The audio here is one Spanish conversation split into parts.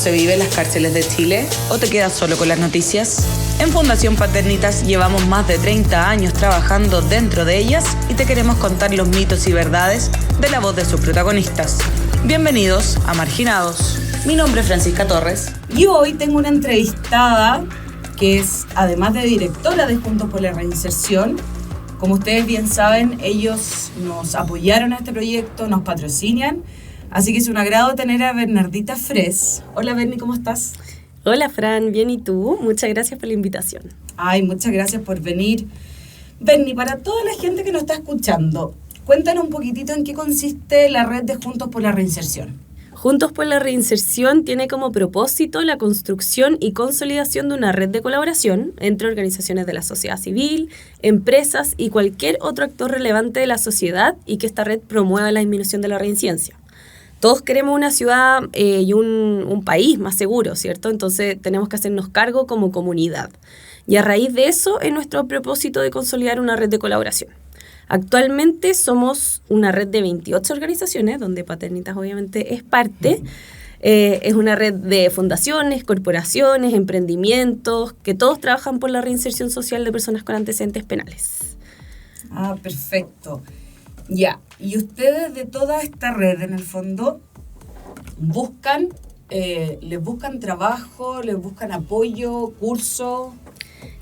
se vive en las cárceles de Chile o te quedas solo con las noticias? En Fundación Paternitas llevamos más de 30 años trabajando dentro de ellas y te queremos contar los mitos y verdades de la voz de sus protagonistas. Bienvenidos a Marginados. Mi nombre es Francisca Torres. Y hoy tengo una entrevistada que es, además de directora de Juntos por la Reinserción, como ustedes bien saben, ellos nos apoyaron a este proyecto, nos patrocinan, así que es un agrado tener a Bernardita Fres. Hola Berni, ¿cómo estás? Hola Fran, bien, ¿y tú? Muchas gracias por la invitación. Ay, muchas gracias por venir. Berni, para toda la gente que nos está escuchando, cuéntanos un poquitito en qué consiste la red de Juntos por la Reinserción. Juntos por la Reinserción tiene como propósito la construcción y consolidación de una red de colaboración entre organizaciones de la sociedad civil, empresas y cualquier otro actor relevante de la sociedad y que esta red promueva la disminución de la reincidencia. Todos queremos una ciudad y un país más seguro, ¿cierto? Entonces tenemos que hacernos cargo como comunidad. Y a raíz de eso es nuestro propósito de consolidar una red de colaboración. Actualmente somos una red de 28 organizaciones, donde Paternitas obviamente es parte. Es una red de fundaciones, corporaciones, emprendimientos, que todos trabajan por la reinserción social de personas con antecedentes penales. Ah, perfecto. Ya, y ustedes de toda esta red, en el fondo, les buscan trabajo, les buscan apoyo, curso.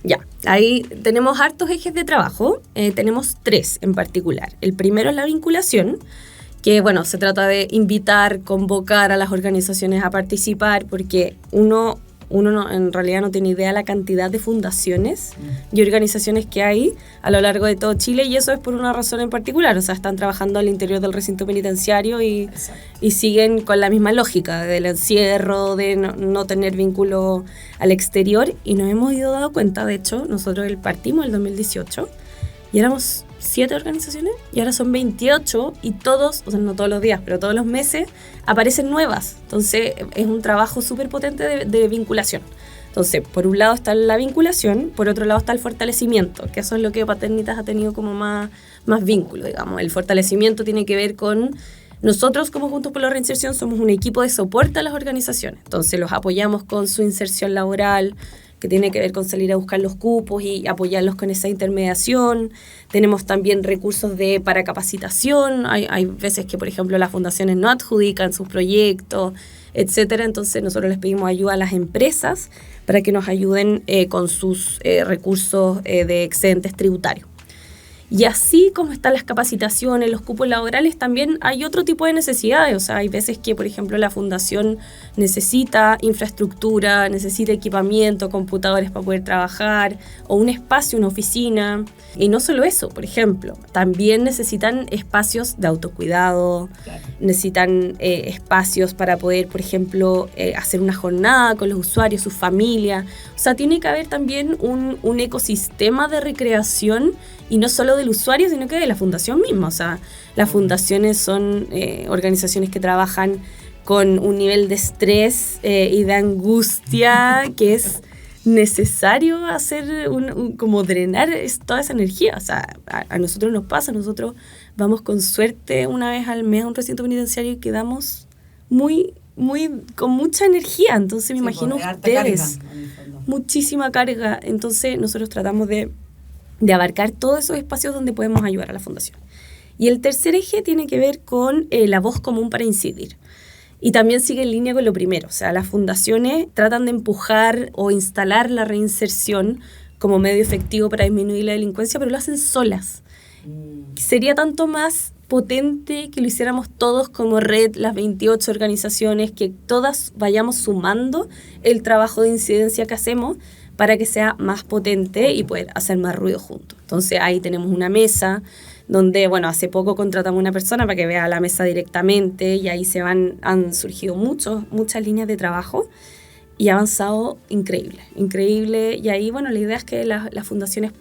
Ya, ahí tenemos hartos ejes de trabajo, tenemos 3 en particular. El primero es la vinculación, que bueno, se trata de invitar, convocar a las organizaciones a participar, porque uno no, en realidad no tiene idea de la cantidad de fundaciones y organizaciones que hay a lo largo de todo Chile, y eso es por una razón en particular, o sea, están trabajando al interior del recinto penitenciario y siguen con la misma lógica del encierro, de no tener vínculo al exterior, y nos hemos ido dando cuenta. De hecho, nosotros partimos en el 2018 y éramos 7 organizaciones y ahora son 28, y todos, o sea, no todos los días, pero todos los meses aparecen nuevas. Entonces es un trabajo súper potente de vinculación. Entonces, por un lado está la vinculación, por otro lado está el fortalecimiento, que eso es lo que Paternitas ha tenido como más vínculo, digamos. El fortalecimiento tiene que ver con nosotros, como Juntos por la Reinserción, somos un equipo de soporte a las organizaciones. Entonces los apoyamos con su inserción laboral, que tiene que ver con salir a buscar los cupos y apoyarlos con esa intermediación. Tenemos también recursos para capacitación. Hay veces que, por ejemplo, las fundaciones no adjudican sus proyectos, etcétera. Entonces nosotros les pedimos ayuda a las empresas para que nos ayuden con sus recursos de excedentes tributarios. Y así como están las capacitaciones, los cupos laborales, también hay otro tipo de necesidades. O sea, hay veces que, por ejemplo, la fundación necesita infraestructura, necesita equipamiento, computadores para poder trabajar, o un espacio, una oficina. Y no solo eso, por ejemplo, también necesitan espacios de autocuidado, necesitan espacios para poder, por ejemplo, hacer una jornada con los usuarios, sus familias. O sea, tiene que haber también un ecosistema de recreación, y no solo del usuario, sino que de la fundación misma. O sea, las fundaciones son organizaciones que trabajan con un nivel de estrés y de angustia que es necesario hacer, como drenar toda esa energía. O sea, a nosotros nos pasa, nosotros vamos con suerte una vez al mes a un recinto penitenciario y quedamos con mucha energía. Entonces me imagino ustedes, muchísima carga. Entonces nosotros tratamos de abarcar todos esos espacios donde podemos ayudar a la fundación. Y el tercer eje tiene que ver con la voz común para incidir. Y también sigue en línea con lo primero. O sea, las fundaciones tratan de empujar o instalar la reinserción como medio efectivo para disminuir la delincuencia, pero lo hacen solas. Sería tanto más potente que lo hiciéramos todos como red, las 28 organizaciones, que todas vayamos sumando el trabajo de incidencia que hacemos para que sea más potente y poder hacer más ruido juntos. Entonces ahí tenemos una mesa donde, bueno, hace poco contratamos una persona para que vea la mesa directamente, y ahí han surgido muchas líneas de trabajo y ha avanzado increíble. Y ahí, bueno, la idea es que las fundaciones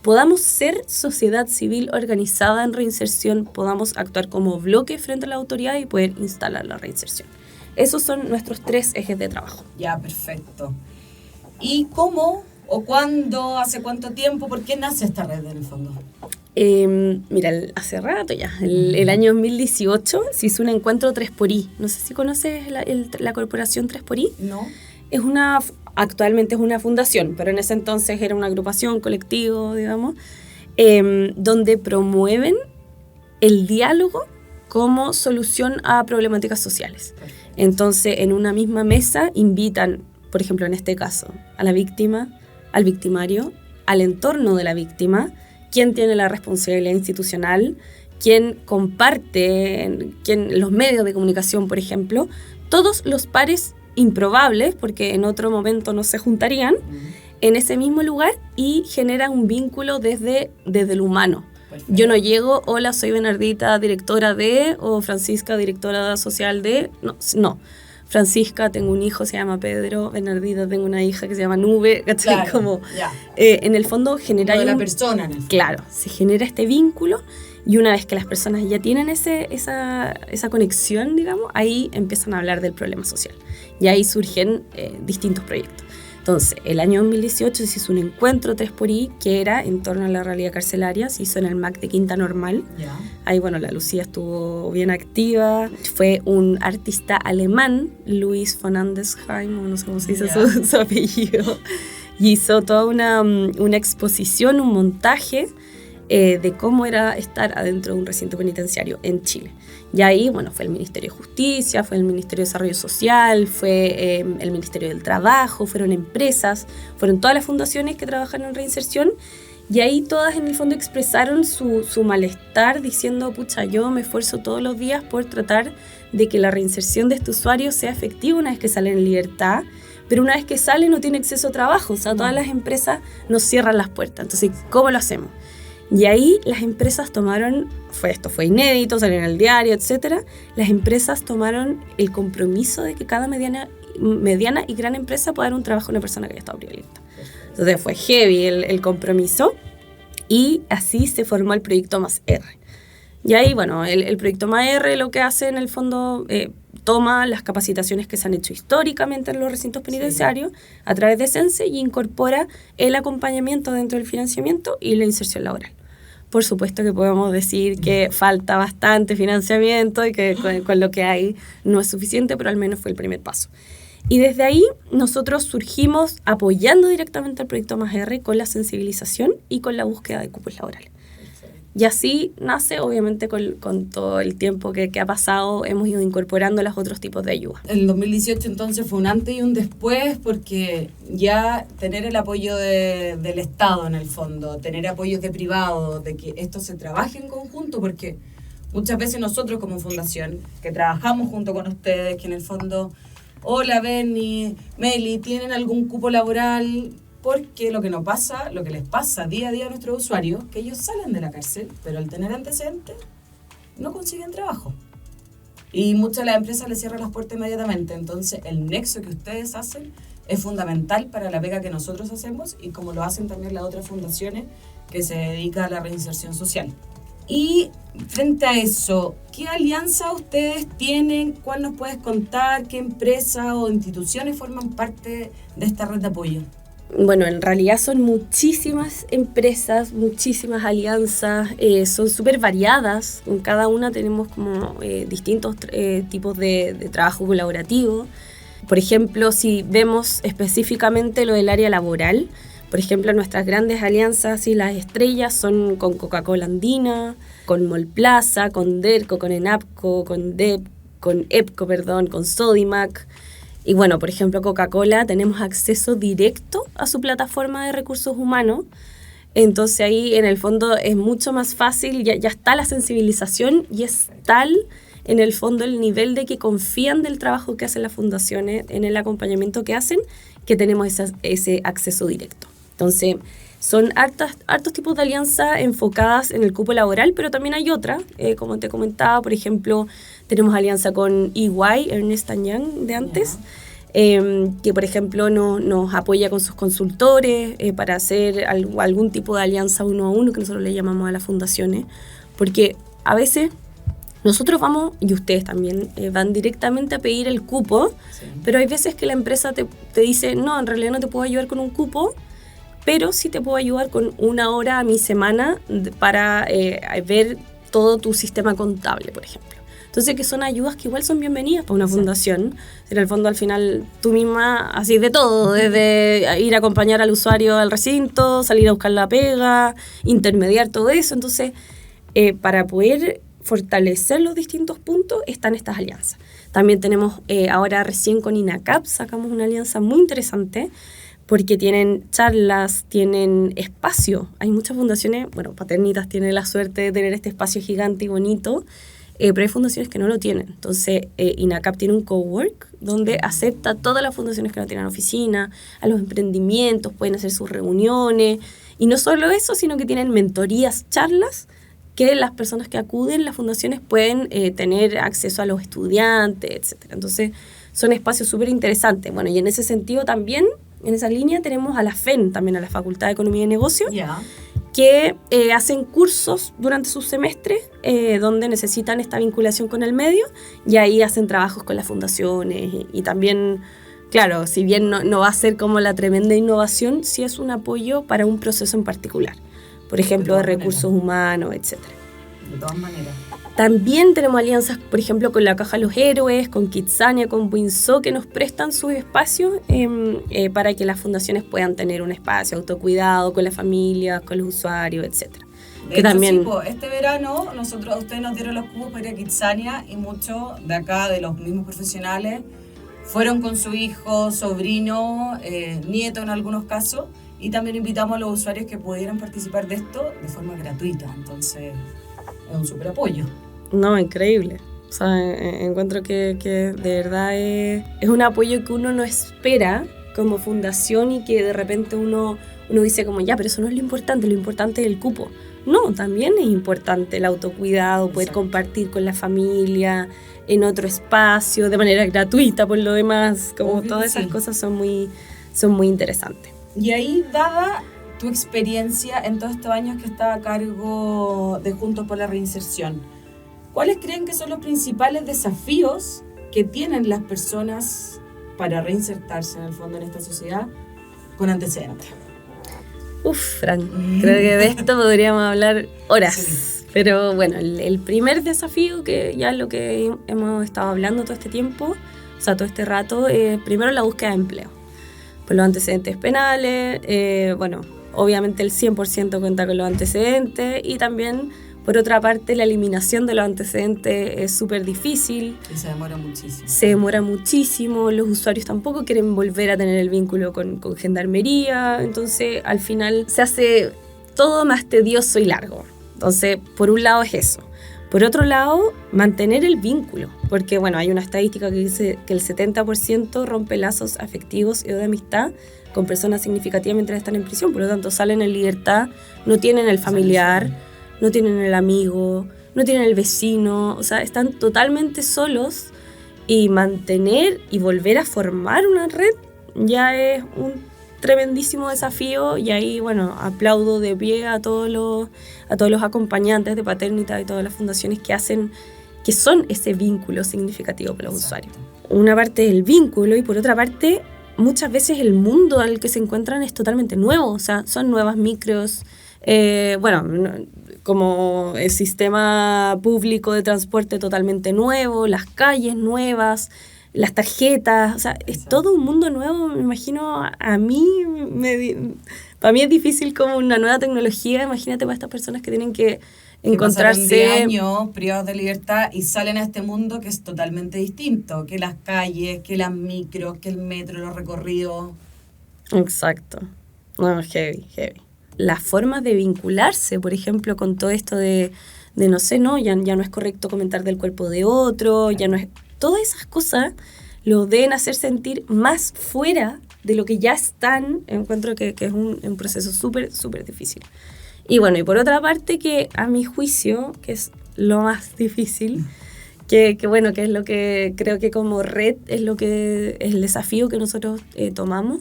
podamos ser sociedad civil organizada en reinserción, podamos actuar como bloque frente a la autoridad y poder instalar la reinserción. Esos son nuestros 3 ejes de trabajo. Ya, perfecto. ¿Y cómo o cuándo, hace cuánto tiempo, por qué nace esta red en el fondo? Mira, hace rato ya, el año 2018 se hizo un encuentro 3xI. No sé si conoces la corporación 3xI. No. Actualmente es una fundación, pero en ese entonces era una agrupación, colectivo, digamos, donde promueven el diálogo como solución a problemáticas sociales. Entonces, en una misma mesa invitan, por ejemplo, en este caso, a la víctima, al victimario, al entorno de la víctima, quién tiene la responsabilidad institucional, quién comparte, los medios de comunicación, por ejemplo, todos los pares improbables, porque en otro momento no se juntarían, en ese mismo lugar y genera un vínculo desde el humano. Perfecto. Yo no llego, hola, soy Bernardita, directora de, o Francisca, directora social de, no. Francisca, tengo un hijo, se llama Pedro, Bernardita, tengo una hija que se llama Nube, ¿cachai? Claro, como, en el fondo genera... de la persona, en el fondo. Claro, se genera este vínculo y una vez que las personas ya tienen esa conexión, digamos, ahí empiezan a hablar del problema social y ahí surgen distintos proyectos. Entonces, el año 2018 se hizo un encuentro 3xI que era en torno a la realidad carcelaria, se hizo en el MAC de Quinta Normal. Yeah. Ahí, bueno, la Lucía estuvo bien activa. Fue un artista alemán, Luis von Andesheim, no sé cómo se dice su apellido, y hizo toda una exposición, un montaje de cómo era estar adentro de un recinto penitenciario en Chile. Y ahí, bueno, fue el Ministerio de Justicia, fue el Ministerio de Desarrollo Social, fue el Ministerio del Trabajo, fueron empresas, fueron todas las fundaciones que trabajan en reinserción, y ahí todas en el fondo expresaron su malestar diciendo, pucha, yo me esfuerzo todos los días por tratar de que la reinserción de este usuario sea efectiva una vez que sale en libertad, pero una vez que sale no tiene acceso a trabajo, o sea, todas las empresas nos cierran las puertas. Entonces, ¿cómo lo hacemos? Y ahí las empresas tomaron, esto fue inédito, salió en el diario, etcétera. Las empresas tomaron el compromiso de que cada mediana y gran empresa pueda dar un trabajo a una persona que haya estado privada de libertad. Entonces fue heavy el compromiso y así se formó el proyecto Más R. Y ahí, bueno, el proyecto Más R lo que hace en el fondo toma las capacitaciones que se han hecho históricamente en los recintos penitenciarios a través de Sense y incorpora el acompañamiento dentro del financiamiento y la inserción laboral. Por supuesto que podemos decir que falta bastante financiamiento y que con lo que hay no es suficiente, pero al menos fue el primer paso. Y desde ahí nosotros surgimos apoyando directamente al proyecto Más R con la sensibilización y con la búsqueda de cupos laborales. Y así nace, obviamente, con todo el tiempo que ha pasado, hemos ido incorporando los otros tipos de ayuda. El 2018 entonces fue un antes y un después, porque ya tener el apoyo del Estado en el fondo, tener apoyos de privado, de que esto se trabaje en conjunto, porque muchas veces nosotros como fundación, que trabajamos junto con ustedes, que en el fondo, hola Benny, Meli, ¿tienen algún cupo laboral? Porque lo que les pasa día a día a nuestros usuarios, que ellos salen de la cárcel, pero al tener antecedentes, no consiguen trabajo. Y muchas de las empresas les cierran las puertas inmediatamente. Entonces, el nexo que ustedes hacen es fundamental para la pega que nosotros hacemos y como lo hacen también las otras fundaciones que se dedican a la reinserción social. Y frente a eso, ¿qué alianza ustedes tienen? ¿Cuál nos puedes contar? ¿Qué empresas o instituciones forman parte de esta red de apoyo? Bueno, en realidad son muchísimas empresas, muchísimas alianzas, son súper variadas. En cada una tenemos como distintos tipos de trabajo colaborativo. Por ejemplo, si vemos específicamente lo del área laboral, por ejemplo, nuestras grandes alianzas y las estrellas son con Coca-Cola Andina, con Molplaza, con DERCO, con ENAPCO, con EPCO, con Sodimac. Y bueno, por ejemplo, Coca-Cola tenemos acceso directo a su plataforma de recursos humanos. Entonces ahí en el fondo es mucho más fácil, ya está la sensibilización y es tal en el fondo el nivel de que confían del trabajo que hacen las fundaciones en el acompañamiento que hacen, que tenemos ese acceso directo. Entonces son hartos tipos de alianzas enfocadas en el cupo laboral, pero también hay otras, como te comentaba, por ejemplo, tenemos alianza con EY, Ernst & Young de antes, que por ejemplo nos apoya con sus consultores para hacer algún tipo de alianza uno a uno, que nosotros le llamamos a las fundaciones, porque a veces nosotros vamos, y ustedes también, van directamente a pedir el cupo, sí. Pero hay veces que la empresa te dice, no, en realidad no te puedo ayudar con un cupo, pero sí te puedo ayudar con 1 hora a mi semana para ver todo tu sistema contable, por ejemplo. Entonces, que son ayudas que igual son bienvenidas para una fundación. En el fondo, al final, tú misma haces de todo, desde ir a acompañar al usuario al recinto, salir a buscar la pega, intermediar todo eso. Entonces, para poder fortalecer los distintos puntos, están estas alianzas. También tenemos, ahora recién con INACAP, sacamos una alianza muy interesante, porque tienen charlas, tienen espacio. Hay muchas fundaciones, bueno, Paternitas tiene la suerte de tener este espacio gigante y bonito, pero hay fundaciones que no lo tienen. Entonces, INACAP tiene un cowork donde acepta a todas las fundaciones que no tienen oficina, a los emprendimientos, pueden hacer sus reuniones. Y no solo eso, sino que tienen mentorías, charlas, que las personas que acuden, las fundaciones, pueden tener acceso a los estudiantes, etc. Entonces, son espacios súper interesantes. Bueno, y en ese sentido también, en esa línea, tenemos a la FEN, también a la Facultad de Economía y Negocios, que hacen cursos durante sus semestres donde necesitan esta vinculación con el medio, y ahí hacen trabajos con las fundaciones y también, claro, si bien no va a ser como la tremenda innovación, sí es un apoyo para un proceso en particular, por ejemplo, de recursos humanos, etc. De todas maneras. También tenemos alianzas, por ejemplo, con la Caja Los Héroes, con Kitsania, con Winso, que nos prestan sus espacios para que las fundaciones puedan tener un espacio, autocuidado con la familia, con los usuarios, etc. De hecho, también... sí, este verano ustedes nos dieron los cubos para ir a Kitsania, y muchos de acá, de los mismos profesionales, fueron con su hijo, sobrino, nieto en algunos casos, y también invitamos a los usuarios que pudieran participar de esto de forma gratuita. Entonces, es un súper apoyo. No, increíble. O sea, encuentro que de verdad es un apoyo que uno no espera como fundación, y que de repente uno dice como, ya, pero eso no es lo importante es el cupo. No, también es importante el autocuidado, poder compartir con la familia en otro espacio, de manera gratuita por lo demás, como todas esas cosas son muy interesantes. Y ahí, dada tu experiencia en todos estos años que estás a cargo de Juntos por la Reinserción, ¿cuáles creen que son los principales desafíos que tienen las personas para reinsertarse en el fondo en esta sociedad con antecedentes? Fran, creo que de esto podríamos hablar horas. Pero bueno, el primer desafío, que ya es lo que hemos estado hablando todo este tiempo, o sea, todo este rato, primero la búsqueda de empleo. Por los antecedentes penales, bueno, obviamente el 100% cuenta con los antecedentes, y también, por otra parte, la eliminación de los antecedentes es súper difícil. Y se demora muchísimo. Se demora muchísimo, los usuarios tampoco quieren volver a tener el vínculo con gendarmería, entonces al final se hace todo más tedioso y largo. Entonces, por un lado es eso. Por otro lado, mantener el vínculo, porque bueno, hay una estadística que dice que el 70% rompe lazos afectivos y de amistad con personas significativas mientras están en prisión. Por lo tanto, salen en libertad, no tienen el familiar, no tienen el amigo, no tienen el vecino, o sea, están totalmente solos, y mantener y volver a formar una red ya es un tremendísimo desafío. Y ahí, bueno, aplaudo de pie a todos los acompañantes de Paternitas y todas las fundaciones que son ese vínculo significativo para los usuarios. Una parte es el vínculo, y por otra parte, muchas veces el mundo al que se encuentran es totalmente nuevo, o sea, son nuevas micros, como el sistema público de transporte totalmente nuevo, las calles nuevas, las tarjetas, o sea, es todo un mundo nuevo. Me imagino, para mí es difícil como una nueva tecnología. Imagínate para estas personas que tienen que encontrarse... Que pasaron 10 años privados de libertad y salen a este mundo que es totalmente distinto, que las calles, que las micros, que el metro, los recorridos. Exacto. No, heavy. Las formas de vincularse, por ejemplo, con todo esto de no sé, ya no es correcto comentar del cuerpo de otro, ya no es... Todas esas cosas lo deben hacer sentir más fuera de lo que ya están. Encuentro que es un proceso súper, súper difícil. Y bueno, y por otra parte, que a mi juicio, que es lo más difícil, que es lo que creo que como red es el desafío que nosotros tomamos,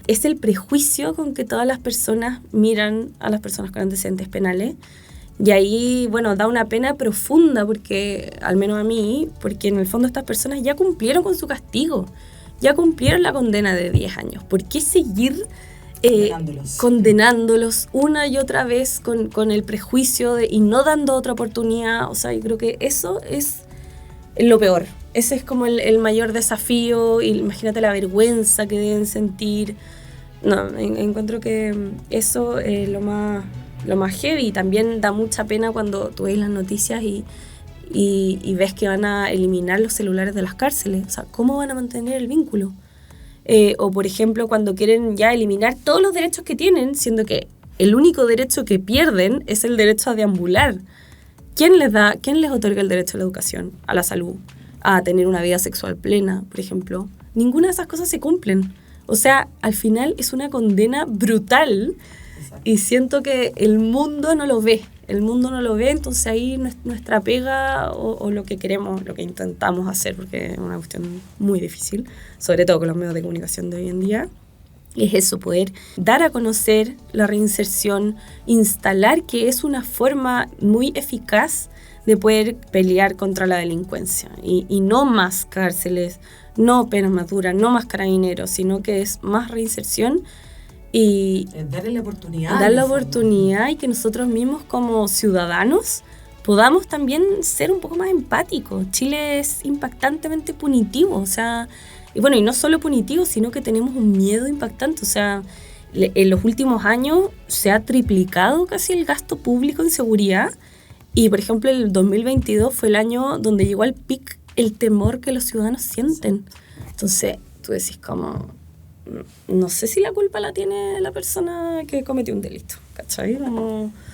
es el prejuicio con que todas las personas miran a las personas con antecedentes penales. Y ahí, bueno, da una pena profunda, porque, al menos a mí, porque en el fondo estas personas ya cumplieron con su castigo, ya cumplieron la condena de 10 años. ¿Por qué seguir condenándolos una y otra vez con el prejuicio y no dando otra oportunidad. O sea, yo creo que eso es lo peor. Ese es como el mayor desafío. Y imagínate la vergüenza que deben sentir. No, encuentro que eso es lo más heavy. Y también da mucha pena cuando tú ves las noticias y ves que van a eliminar los celulares de las cárceles. O sea, ¿cómo van a mantener el vínculo? O, por ejemplo, cuando quieren ya eliminar todos los derechos que tienen, siendo que el único derecho que pierden es el derecho a deambular. ¿Quién les otorga el derecho a la educación, a la salud, a tener una vida sexual plena, por ejemplo? Ninguna de esas cosas se cumplen. O sea, al final es una condena brutal. Exacto. Y siento que el mundo no lo ve. Entonces ahí nuestra pega o lo que queremos, lo que intentamos hacer, porque es una cuestión muy difícil, sobre todo con los medios de comunicación de hoy en día, es eso, poder dar a conocer la reinserción, instalar que es una forma muy eficaz de poder pelear contra la delincuencia. Y no más cárceles, no penas más duras, no más carabineros, sino que es más reinserción. Y darle la oportunidad. Dar la oportunidad y que nosotros mismos como ciudadanos podamos también ser un poco más empáticos. Chile es impactantemente punitivo, o sea, y no solo punitivo, sino que tenemos un miedo impactante. O sea, en los últimos años se ha triplicado casi el gasto público en seguridad y, por ejemplo, el 2022 fue el año donde llegó al pic el temor que los ciudadanos sienten. Entonces, tú decís como... No sé si la culpa la tiene la persona que cometió un delito, ¿cachai?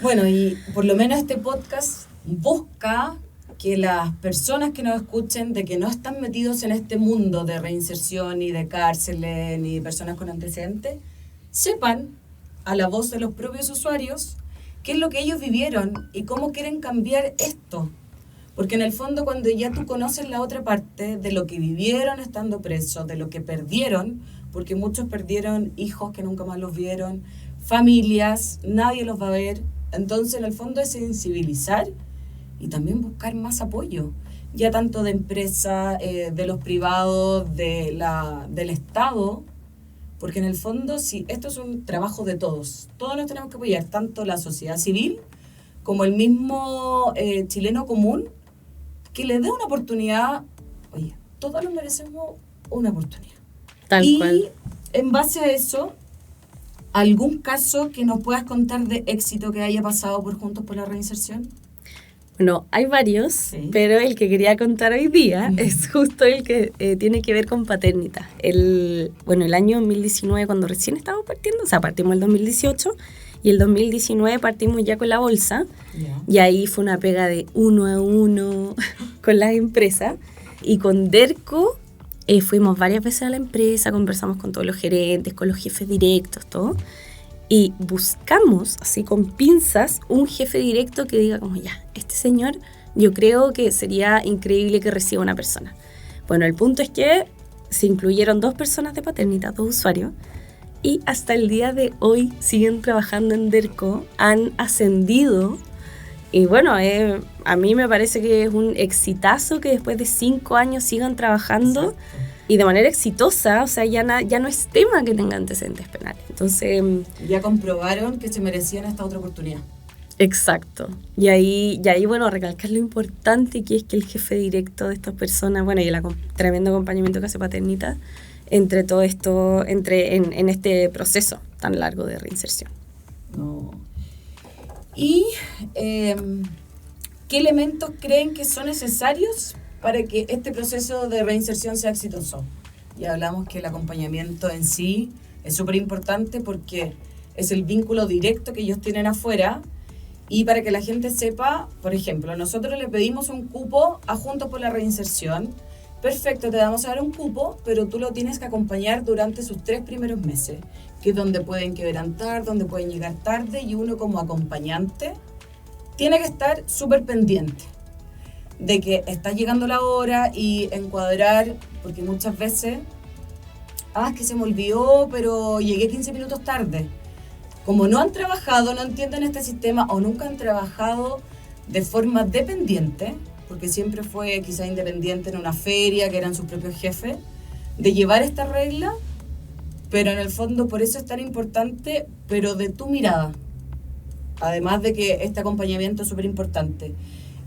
Bueno, y por lo menos este podcast busca que las personas que nos escuchen, de que no están metidos en este mundo de reinserción, ni de cárceles, ni de personas con antecedentes, sepan a la voz de los propios usuarios qué es lo que ellos vivieron y cómo quieren cambiar esto. Porque en el fondo, cuando ya tú conoces la otra parte de lo que vivieron estando presos, de lo que perdieron, porque muchos perdieron hijos que nunca más los vieron, familias, nadie los va a ver. Entonces, en el fondo es sensibilizar y también buscar más apoyo, ya tanto de empresas, de los privados, del Estado, porque en el fondo, sí, esto es un trabajo de todos. Todos nos tenemos que apoyar, tanto la sociedad civil como el mismo chileno común, que le dé una oportunidad. Oye, todos nos merecemos una oportunidad. Tal cual. En base a eso, ¿algún caso que nos puedas contar de éxito que haya pasado por Juntos por la Reinserción? Bueno, hay varios, sí, pero el que quería contar hoy día es justo el que tiene que ver con Paternitas. El año 2019, cuando recién estábamos partiendo, o sea, partimos el 2018, y el 2019 partimos ya con la bolsa, y ahí fue una pega de 1 a 1 con las empresas, y con DERCO fuimos varias veces a la empresa, conversamos con todos los gerentes, con los jefes directos, todo, y buscamos, así con pinzas, un jefe directo que diga como, ya, este señor, yo creo que sería increíble que reciba una persona. Bueno, el punto es que se incluyeron 2 personas de Paternitas, 2 usuarios, y hasta el día de hoy siguen trabajando en DERCO, han ascendido, y bueno, a mí me parece que es un exitazo que después de 5 años sigan trabajando. Exacto. Y de manera exitosa, o sea, ya no es tema que tenga antecedentes penales. Entonces... ya comprobaron que se merecían esta otra oportunidad. Exacto. Y ahí recalcar lo importante que es que el jefe directo de estas personas, y el tremendo acompañamiento que hace Paternitas, entre todo esto, en este proceso tan largo de reinserción. No. ¿Y qué elementos creen que son necesarios para que este proceso de reinserción sea exitoso? Ya hablamos que el acompañamiento en sí es súper importante porque es el vínculo directo que ellos tienen afuera. Y para que la gente sepa, por ejemplo, nosotros le pedimos un cupo a Juntos por la Reinserción. Perfecto, te vamos a dar un cupo, pero tú lo tienes que acompañar durante sus 3 primeros meses, que es donde pueden quebrantar, donde pueden llegar tarde, y uno como acompañante tiene que estar súper pendiente de que está llegando la hora y encuadrar, porque muchas veces, es que se me olvidó, pero llegué 15 minutos tarde. Como no han trabajado, no entienden este sistema o nunca han trabajado de forma dependiente, porque siempre fue quizá independiente en una feria, que eran sus propios jefes, de llevar esta regla, pero en el fondo por eso es tan importante, pero de tu mirada. Además de que este acompañamiento es súper importante.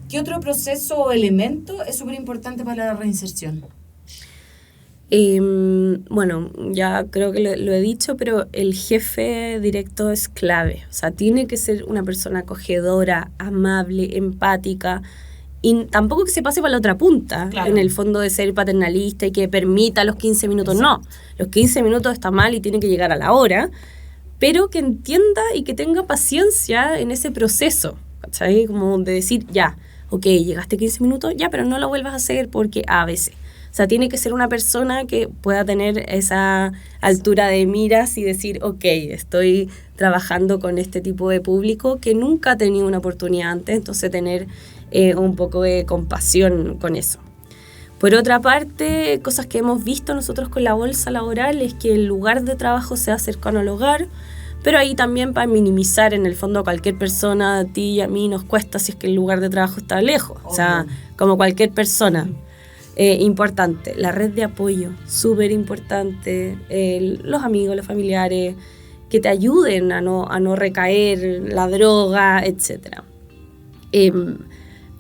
¿Qué otro proceso o elemento es súper importante para la reinserción? Bueno, ya creo que lo he dicho, pero el jefe directo es clave. O sea, tiene que ser una persona acogedora, amable, empática, y tampoco que se pase para la otra punta, claro, en el fondo de ser paternalista y que permita los 15 minutos. No, los 15 minutos está mal y tiene que llegar a la hora, pero que entienda y que tenga paciencia en ese proceso, ¿cachai? Como de decir, ya, ok, llegaste 15 minutos, ya, pero no lo vuelvas a hacer porque a veces. O sea, tiene que ser una persona que pueda tener esa altura de miras y decir, ok, estoy trabajando con este tipo de público que nunca ha tenido una oportunidad antes, entonces tener un poco de compasión con eso. Por otra parte, cosas que hemos visto nosotros con la bolsa laboral es que el lugar de trabajo sea cercano al hogar, pero ahí también para minimizar en el fondo a cualquier persona, a ti y a mí nos cuesta si es que el lugar de trabajo está lejos, o sea, como cualquier persona. Importante, la red de apoyo, súper importante, los amigos, los familiares, que te ayuden a no recaer, la droga, etc.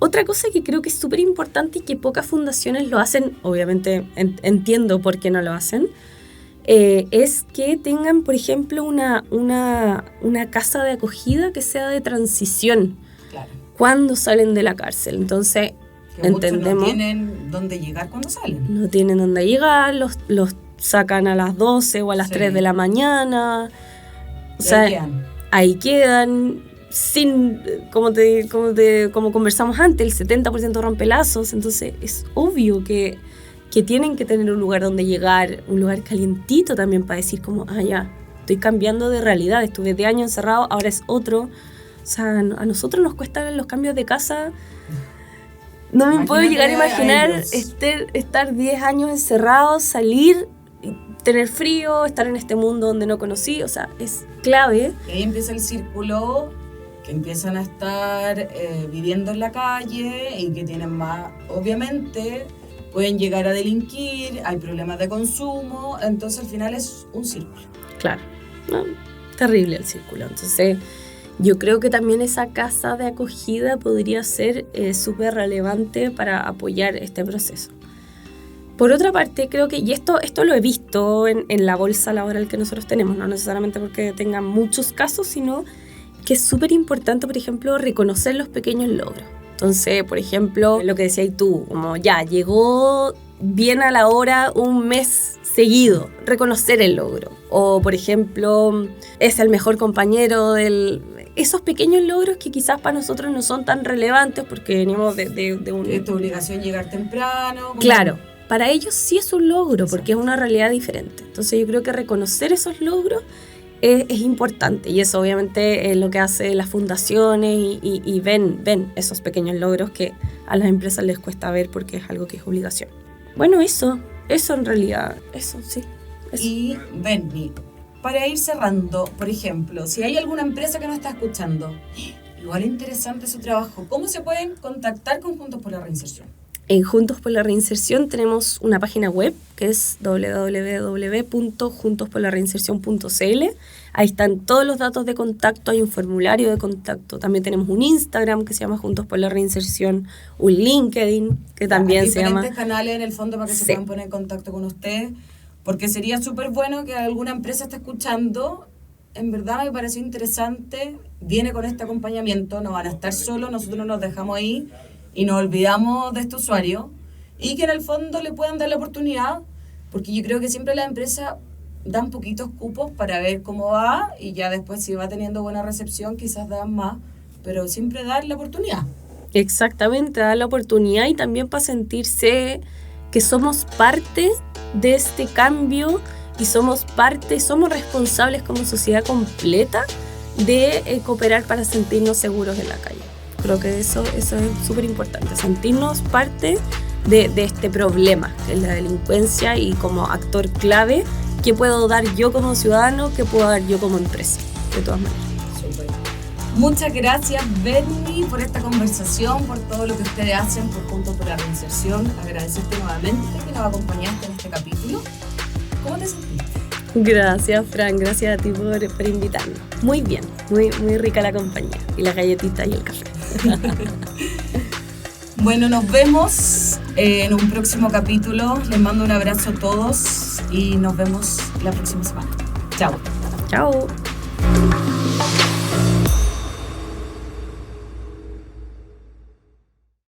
Otra cosa que creo que es súper importante y que pocas fundaciones lo hacen, obviamente entiendo por qué no lo hacen, es que tengan, por ejemplo, una casa de acogida que sea de transición, claro, cuando salen de la cárcel. Entonces, entendemos, no tienen dónde llegar cuando salen. No tienen dónde llegar, los sacan a las 12 o a las 3 de la mañana. O sea, ahí quedan sin, como conversamos antes, el 70% rompe lazos. Entonces es obvio que tienen que tener un lugar donde llegar, un lugar calientito también para decir como, ya, estoy cambiando de realidad, estuve 10 años encerrado, ahora es otro. O sea, a nosotros nos cuestan los cambios de casa. No me puedo llegar a imaginar estar 10 años encerrado, salir, tener frío, estar en este mundo donde no conocí. O sea, es clave. Y ahí empieza el círculo, que empiezan a estar viviendo en la calle y que tienen más, obviamente, pueden llegar a delinquir, hay problemas de consumo, entonces al final es un círculo. Claro, no, terrible el círculo. Entonces, yo creo que también esa casa de acogida podría ser súper relevante para apoyar este proceso. Por otra parte, creo que, y esto lo he visto en la bolsa laboral que nosotros tenemos, no necesariamente porque tengan muchos casos, sino que es súper importante, por ejemplo, reconocer los pequeños logros. Entonces, por ejemplo, lo que decías tú, como ya, llegó bien a la hora un mes seguido, reconocer el logro. O, por ejemplo, es el mejor compañero esos pequeños logros que quizás para nosotros no son tan relevantes porque venimos de un... Es tu obligación llegar temprano. Claro, para ellos sí es un logro porque es una realidad diferente. Entonces yo creo que reconocer esos logros es importante y eso obviamente es lo que hace las fundaciones y ven esos pequeños logros que a las empresas les cuesta ver porque es algo que es obligación. Bueno, eso en realidad, eso sí. Eso. Y Benny, para ir cerrando, por ejemplo, si hay alguna empresa que nos está escuchando, igual interesante su trabajo, ¿cómo se pueden contactar con Juntos por la Reinserción? En Juntos por la Reinserción tenemos una página web que es www.juntosporlareinsercion.cl. Ahí están todos los datos de contacto, hay un formulario de contacto. También tenemos un Instagram que se llama Juntos por la Reinserción, un LinkedIn que también se llama... Hay diferentes canales en el fondo para que se puedan poner en contacto con ustedes, porque sería súper bueno que alguna empresa esté escuchando. En verdad me pareció interesante, viene con este acompañamiento, no van a estar solos, nosotros nos dejamos ahí y nos olvidamos de este usuario, y que en el fondo le puedan dar la oportunidad, porque yo creo que siempre las empresas dan poquitos cupos para ver cómo va, y ya después si va teniendo buena recepción quizás dan más, pero siempre dar la oportunidad. Exactamente, dar la oportunidad y también para sentirse que somos parte de este cambio y somos responsables como sociedad completa de cooperar para sentirnos seguros en la calle. Creo que eso es súper importante, sentirnos parte de este problema, que es la delincuencia, y como actor clave, ¿qué puedo dar yo como ciudadano? ¿Qué puedo dar yo como empresa? De todas maneras. Súper. Muchas gracias, Benny, por esta conversación, por todo lo que ustedes hacen por Juntos por la Reinserción. Agradecerte nuevamente que nos acompañaste en este capítulo. ¿Cómo te sentiste? Gracias, Fran, gracias a ti por invitarnos. Muy bien, muy rica la compañía y las galletitas y el café. Bueno, nos vemos en un próximo capítulo. Les mando un abrazo a todos y nos vemos la próxima semana. Chao. Chao.